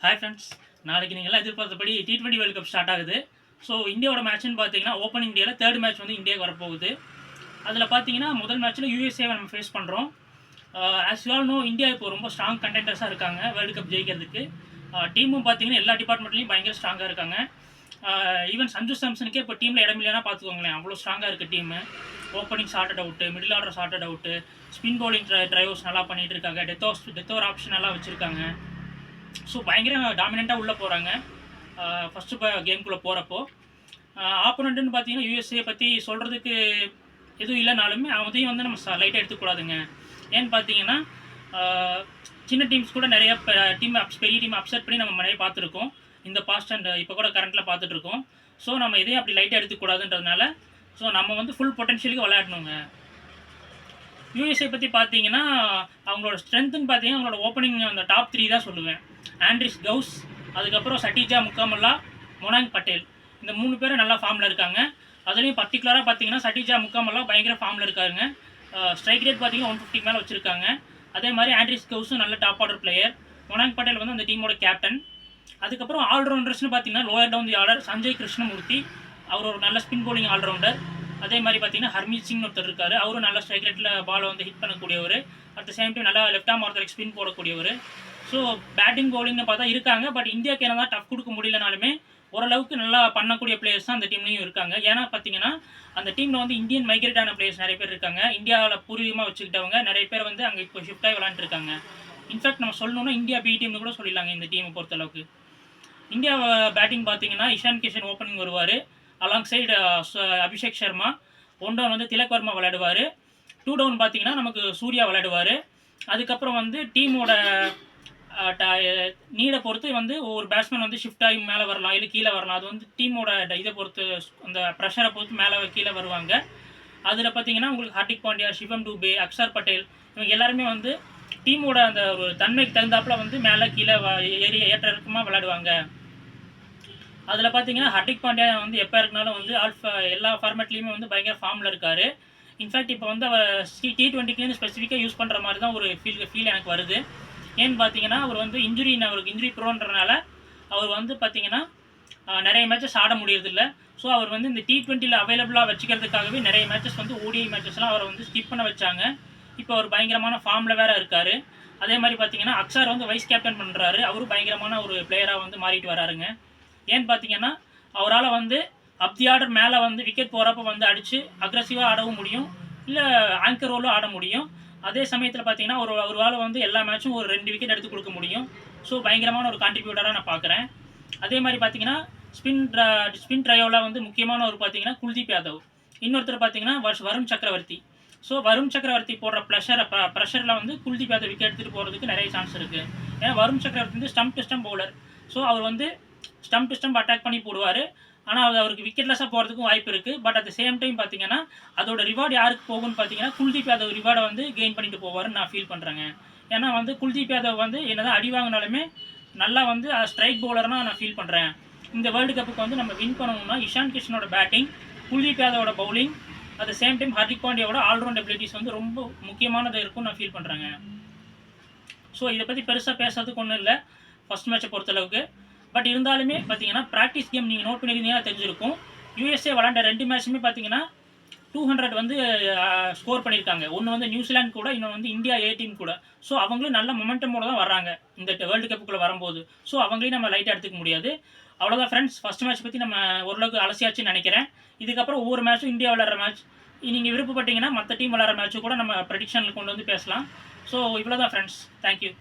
Hi friends, நாளைக்கு நீங்கள்லாம் எதிர்பார்த்தபடி T20 வேர்ல்டு கப் ஸ்டார்ட் ஆகுது. ஸோ இந்தியாவோட மேட்ச்னு பார்த்தீங்கன்னா ஓப்பனிங் டேயில் தேர்ட் மேட்ச் வந்து இந்தியாவுக்கு வரப்போகுது. அதில் பார்த்தீங்கன்னா முதல் மேட்ச்சில் யூஎஸ்ஏவை நம்ம ஃபேஸ் பண்ணுறோம். As you all know, India இப்போ ரொம்ப ஸ்ட்ராங் கண்டென்டர்ஸாக இருக்காங்க வேர்ல்டு கப் ஜெயிக்கிறதுக்கு. டீமும் பார்த்தீங்கன்னா எல்லா டிபார்ட்மெண்ட்லேயும் பயங்கர ஸ்ட்ராங்காக இருக்காங்க. ஈவன் சஞ்சு சாம்சனுக்கே இப்போ டீமில் இடம் இல்லைன்னா பார்த்துக்கோங்களேன், அவ்வளோ ஸ்ட்ராங்காக இருக்குது team. Opening shorted out, middle order shorted out, spin bowling drivers நல்லா பண்ணிகிட்டு இருக்காங்க. டெத் ஓவர் ஆப்ஷன் எல்லாம் வச்சுருக்காங்க. ஸோ பயங்கர டாமினண்ட்டாக உள்ளே போகிறாங்க ஃபஸ்ட்டு கேம்குள்ளே போகிறப்போ. ஆப்போனண்ட்டுன்னு பார்த்தீங்கன்னா யூஎஸ்ஏ பற்றி சொல்கிறதுக்கு எதுவும் இல்லைனாலுமே அதையும் வந்து நம்ம லைட்டாக எடுத்துக்கூடாதுங்க. ஏன்னு பார்த்தீங்கன்னா சின்ன டீம்ஸ் கூட நிறைய பெரிய டீம் அப்செட் பண்ணி நம்ம நிறைய பார்த்துருக்கோம் இந்த பாஸ்ட் அண்ட் இப்போ கூட கரண்ட்டில் பார்த்துட்ருக்கோம். ஸோ நம்ம இதையும் அப்படி லைட்டாக எடுத்துக்கூடாதுன்றதுனால ஸோ நம்ம வந்து ஃபுல் பொட்டன்ஷியலுக்கு விளையாடணுங்க. யூஎஸ்ஏ பற்றி பார்த்தீங்கன்னா அவங்களோட ஸ்ட்ரென்த்துன்னு பார்த்தீங்கன்னா அவங்களோட ஓப்பனிங் அந்த டாப் 3 தான் சொல்லுவேன். ஆண்ட்ரிஸ் கவுஸ், அதுக்கப்புறம் சட்டிஜா முக்காமல்லா, மொனாங் பட்டேல், இந்த 3 பேரும் நல்லா ஃபார்மில் இருக்காங்க. அதுலேயும் பர்டிகுலராக பார்த்தீங்கன்னா சட்டிஜா முக்காமல்லா பயங்கர ஃபார்மில் இருக்காருங்க. ஸ்ட்ரைக் ரேட் பார்த்தீங்கன்னா 150 மேலே வச்சுருக்காங்க. அதே மாதிரி ஆண்ட்ரிஸ் கவுஸும் நல்ல top order player. Monank Patel வந்து அந்த டீமோட கேப்டன். அதுக்கப்புறம் ஆல்ரவுண்டர்ஸ்னு பார்த்தீங்கன்னா lower down the order Sanjay Krishnamurthi, அவர் ஒரு நல்ல ஸ்பின் பவுலிங் ஆல்ரவுண்டர். அதே மாதிரி பார்த்தீங்கன்னா ஹர்மீத் சிங்னு ஒருத்தர் இருக்கார், அவரும் நல்ல ஸ்ட்ரைக் ரேட்டில் பாலை வந்து ஹிட் பண்ணக்கூடியவர். அட் த சேம் டைம் நல்லா லெஃப்ட் ஆர்ம் ஒருத்தருக்கு ஸ்பின் போடக்கூடியவர். ஸோ பேட்டிங் பவுலிங்னு பார்த்தா இருக்காங்க. பட் இந்தியாவுக்கு என்ன தான் டஃப் கொடுக்க முடியலனாலுமே ஓரளவுக்கு நல்லா பண்ணக்கூடிய பிளேயர்ஸ் தான் அந்த டீம்லையும் இருக்காங்க. ஏன்னா பார்த்தீங்கன்னா அந்த டீமில் வந்து இந்தியன் மைக்ரேட் ஆன பிளேயர்ஸ் நிறைய பேர் இருக்காங்க. இந்தியாவில் பூர்வீகமாக வச்சுக்கிட்டவங்க நிறைய பேர் வந்து அங்கே இப்போ ஷிஃப்ட் ஆகி விளாண்டுருக்காங்க. இன்ஃபேக்ட் நம்ம சொல்லணும்னா இந்தியா பி டீம்னு கூட சொல்லிடலாங்க இந்த டீமை பொறுத்தளவுக்கு. இந்தியா பேட்டிங் பார்த்தீங்கன்னா இஷான் கிஷன் ஓப்பனிங் வருவார், alongside Abhishek Sharma. 1 down வந்து திலக் வர்மா விளையாடுவார். 2 டவுன் பார்த்தீங்கன்னா நமக்கு சூர்யா விளையாடுவார். அதுக்கப்புறம் வந்து டீமோட நீடை பொறுத்து வந்து ஒவ்வொரு பேட்ஸ்மேன் வந்து ஷிஃப்ட் ஆகி மேலே வரலாம், இல்லை கீழே வரலாம். அது வந்து டீமோட இதை பொறுத்து, அந்த ப்ரெஷரை பொறுத்து மேலே கீழே வருவாங்க. அதில் பார்த்தீங்கன்னா உங்களுக்கு ஹார்திக் பாண்டியா, சிவம் டூபே, அக்ஷர் பட்டேல், இவங்க எல்லாருமே வந்து டீமோட அந்த ஒரு தன்மைக்கு தகுந்தாப்பில் வந்து மேலே கீழே ஏற்ற இறக்கமாக விளையாடுவாங்க. அதில் பார்த்தீங்கன்னா ஹார்திக் பாண்டியா வந்து எப்போ இருக்குனாலும் வந்து எல்லா ஃபார்மேட்லேயுமே வந்து பயங்கர ஃபார்மில் இருக்கார். இன்ஃபேக்ட் இப்போ வந்து அவர் T20க்கு ஸ்பெசிஃபிக்காக யூஸ் பண்ணுற மாதிரி தான் ஒரு ஃபீல் எனக்கு வருது. ஏன்னு பார்த்தீங்கன்னா அவர் வந்து அவருக்கு இன்ஜுரி ப்ரோன்றனால அவர் வந்து பார்த்தீங்கன்னா நிறைய மேட்சஸ் ஆட முடியறதில்ல. ஸோ அவர் வந்து இந்த T20யில் அவைலபிளாக வச்சுக்கிறதுக்காகவே நிறைய மேட்சஸ் வந்து ஓடிஐ மேட்சஸ்லாம் அவரை வந்து ஸ்கிப் பண்ண வச்சாங்க. இப்போ அவர் பயங்கரமான ஃபார்மில் வேறு இருக்கார். அதே மாதிரி பார்த்தீங்கன்னா அக்ஷர் வந்து வைஸ் கேப்டன் பண்ணுறாரு, அவரும் பயங்கரமான ஒரு பிளேயராக வந்து மாறிட்டு வராருங்க. ஏன்னு பார்த்தீங்கன்னா அவரால் வந்து அப் தி ஆர்டர் மேலே வந்து விக்கெட் போகிறப்ப வந்து அடித்து அக்ரெசிவாக ஆடவும் முடியும், இல்லை ஆங்கர் ரோலும் ஆட முடியும். அதே சமயத்தில் பார்த்தீங்கன்னா அவரால் வந்து எல்லா மேட்சும் ஒரு 2 விக்கெட் எடுத்து கொடுக்க முடியும். ஸோ பயங்கரமான ஒரு கான்ட்ரிபியூட்டராக நான் பார்க்குறேன். அதே மாதிரி பார்த்தீங்கன்னா ஸ்பின் ட்ரையோவில் வந்து முக்கியமான ஒரு பார்த்தீங்கன்னா குல்தீப் யாதவ், இன்னொருத்தர் பார்த்தீங்கன்னா வருண் சக்கரவர்த்தி. ஸோ வருண் சக்கரவர்த்தி போடுற ப்ரெஷரில் வந்து குல்தீப் யாதவ் விக்கெட் எடுத்துகிட்டு போகிறதுக்கு நிறைய சான்ஸ் இருக்குது. ஏன்னா வருண் சக்கரவர்த்தி வந்து stump to stump bowler. So அவர் வந்து ஸ்டம்ப் டு ஸ்டம்ப் அட்டாக் பண்ணி போடுவார். ஆனால் அது அவருக்கு விக்கெட்லெஸ்ஸாக போகிறதுக்கும் வாய்ப்பு இருக்குது. But at the same time பார்த்தீங்கன்னா அதோட ரிவார்டு யாருக்கு போகும்னு பார்த்தீங்கன்னா குல்தீப் யாதவ் ரிவார்டை வந்து கெயின் பண்ணிட்டு போவார்னு நான் ஃபீல் பண்ணுறேங்க. ஏன்னா வந்து குல்தீப் யாதவ் வந்து என்னதான் அடி வாங்கினாலுமே நல்லா வந்து ஸ்ட்ரைக் பவுலர்னா நான் ஃபீல் பண்ணுறேன். இந்த வேர்ல்டு கப்புக்கு வந்து நம்ம வின் பண்ணணும்னா இஷான் கிஷனோட பேட்டிங், குல்தீப் யாதவோட bowling, at the same time Hardik பாண்டியாவோட ஆல்ரவுண்ட் எபிலிட்டிஸ் வந்து ரொம்ப முக்கியமானது இருக்கும்னு நான் ஃபீல் பண்ணுறேங்க. ஸோ இதை பற்றி பெருசாக பேசுறதுக்கு ஒன்றும் இல்லை ஃபஸ்ட் மேட்சை பொறுத்தளவுக்கு. பட் இருந்தாலுமே பார்த்தீங்கன்னா ப்ராக்டிஸ் கேம் நீங்கள் நோட் பண்ணியிருந்தீங்கன்னா தெரிஞ்சிருக்கும். யூஎஸ்ஏ விளாண்ட 2 மேட்சுமே பார்த்தீங்கன்னா 200 வந்து ஸ்கோர் பண்ணியிருக்காங்க. ஒன்று வந்து நியூசிலாந்து கூட, இன்னொன்று வந்து இந்தியா A டீம் கூட. ஸோ அவங்களும் நல்ல மொமெண்டமோட தான் வர்றாங்க இந்த வேர்ல்டு கப்புக்குள்ளே வரும்போது. ஸோ அவங்களையும் நம்ம லைட்டாக எடுத்துக்க முடியாது. அவ்வளோதான் ஃப்ரெண்ட்ஸ், ஃபஸ்ட் மேட்ச் பற்றி நம்ம ஓரளவுக்கு அலசியாச்சுன்னு நினைக்கிறேன். இதுக்கப்புறம் ஒவ்வொரு மேட்சும் இந்தியா விளாட்ற மேட்ச் நீங்கள் விருப்பப்பட்டீங்கன்னா மற்ற டீம் விளாட்ற மேட்ச்சு கூட நம்ம ப்ரெடிக்ஷனில் கொண்டு வந்து பேசலாம். ஸோ இவ்வளோ தான் ஃப்ரெண்ட்ஸ், தேங்க்யூ.